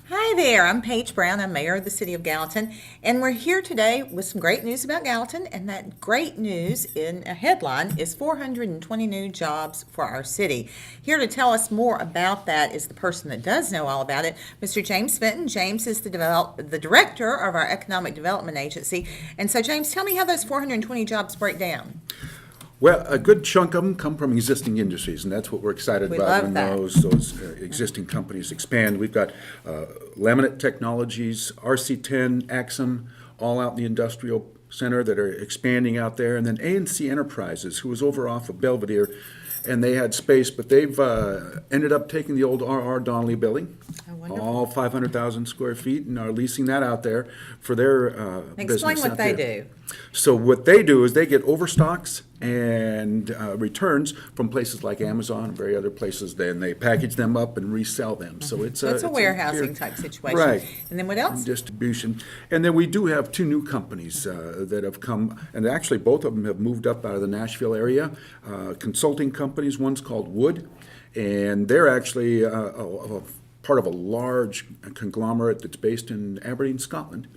Hi there, I'm Paige Brown. I'm mayor of the city of Gallatin, and we're here today with some great news about Gallatin. And that great news in a headline is 420 new jobs for our city. Here to tell us more about that is the person that does know all about it, Mr. James Fenton. James is the director of our Economic Development Agency. And so, James, tell me how those 420 jobs break down. Well, a good chunk of them come from existing industries, and that's what we're excited We about love when that. those existing companies expand. We've got Laminate Technologies, RC10, Axum, all out in the industrial center that are expanding out there, and then A&C Enterprises, who was over off of Belvedere, and they had space, but they've ended up taking the old R.R. Donnelly building, all 500,000 square feet, and are leasing that out there for their business Explain what out they there. do. So what they do is they get overstocks and returns from places like Amazon and various other places. Then they package them up and resell them. So it's So it's a warehousing tier- type situation. Right. And then what else? Distribution. And then we do have two new companies that have come, and actually both of them have moved up out of the Nashville area. Consulting companies, one's called Wood, and they're actually a part of a large conglomerate that's based in Aberdeen, Scotland.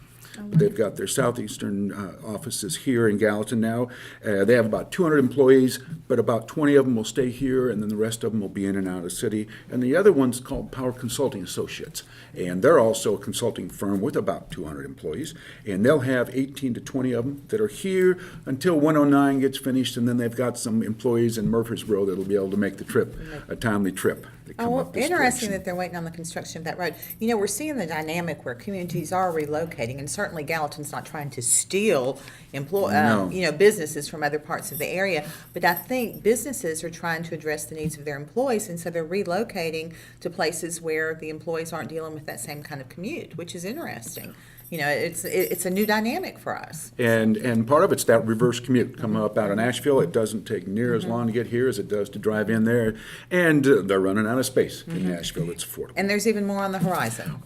They've got their southeastern offices here in Gallatin now. They have about 200 employees, but about 20 of them will stay here, and then the rest of them will be in and out of the city. And the other one's called Power Consulting Associates, and they're also a consulting firm with about 200 employees, and they'll have 18 to 20 of them that are here until 109 gets finished, and then they've got some employees in Murfreesboro that'll be able to make the trip, a timely trip. They come Oh, well, up this interesting direction. that they're waiting on the construction of that road. You know, we're seeing the dynamic where communities are relocating, and certainly Gallatin's not trying to steal No. businesses from other parts of the area. But I think businesses are trying to address the needs of their employees, and so they're relocating to places where the employees aren't dealing with that same kind of commute, which is interesting. You know, it's a new dynamic for us. And part of it's that reverse commute. Coming up out of Nashville, it doesn't take near as long to get here as it does to drive in there. And they're running out of space in Nashville. It's affordable. And there's even more on the horizon.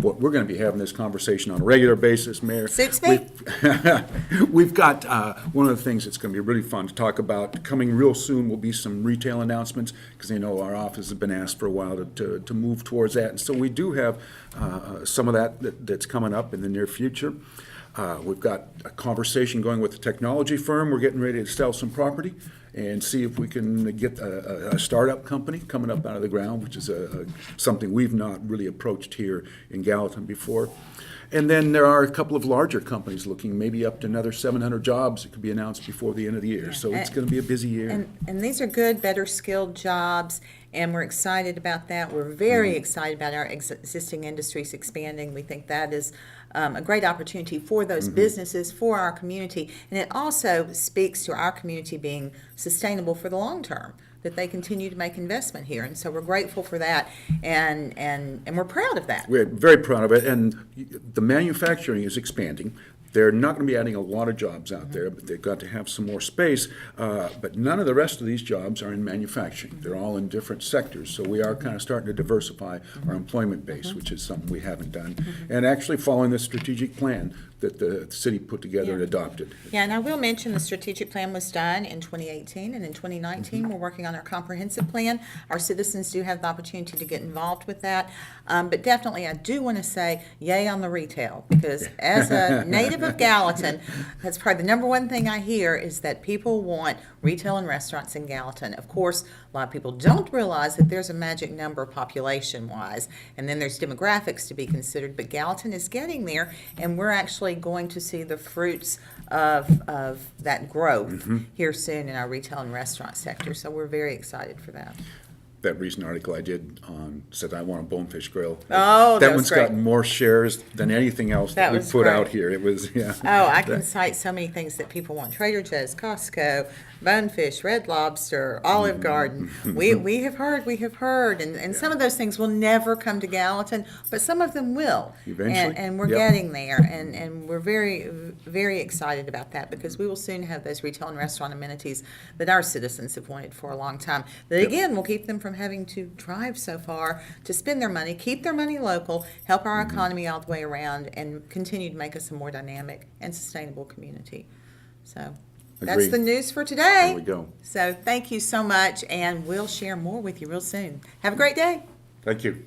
We're going to be having this conversation on a regular basis, Mayor. Suits me. We've got one of the things that's going to be really fun to talk about. Coming real soon will be some retail announcements, because I know our office has been asked for a while to move towards that. And so we do have some of that's coming up in the near future. We've got a conversation going with a technology firm. We're getting ready to sell some property and see if we can get a startup company coming up out of the ground, which is something we've not really approached here in Gallatin before. And then there are a couple of larger companies looking, maybe up to another 700 jobs that could be announced before the end of the year. So it's going to be a busy year. And these are good, better skilled jobs, and we're excited about that. We're very excited about our existing industries expanding. We think that is a great opportunity for those businesses, for our community, and it also speaks to our community being sustainable for the long term, that they continue to make investment here. And so we're grateful for that, and we're proud of that. We're very proud of it, and the manufacturing is expanding. They're not going to be adding a lot of jobs out there, but they've got to have some more space. But none of the rest of these jobs are in manufacturing. They're all in different sectors. So we are kind of starting to diversify our employment base, which is something we haven't done. And actually following the strategic plan that the city put together and adopted. Yeah, and I will mention the strategic plan was done in 2018, and in 2019, we're working on our comprehensive plan. Our citizens do have the opportunity to get involved with that. But definitely, I do want to say yay on the retail, because as a native of Gallatin, that's probably the number one thing I hear is that people want retail and restaurants in Gallatin. Of course, a lot of people don't realize that there's a magic number population-wise, and then there's demographics to be considered, but Gallatin is getting there, and we're actually going to see the fruits of that growth here soon in our retail and restaurant sector, so we're very excited for that. That recent article I did on said I want a bonefish grill. Oh, that was one's great. gotten more shares than anything else That that we was put great. out here. It was, yeah. Oh, I can cite so many things that people want. Trader Joe's, Costco, Bonefish, Red Lobster, Olive Garden. We have heard. And some of those things will never come to Gallatin, but some of them will. Eventually. And we're Yep. getting there. And we're very, very excited about that, because we will soon have those retail and restaurant amenities that our citizens have wanted for a long time. That, Yep. again, will keep them from having to drive so far to spend their money, keep their money local, help our economy all the way around, and continue to make us a more dynamic and sustainable community. So that's Agreed. the news for today. There we go. So thank you so much, and we'll share more with you real soon. Have a great day. Thank you.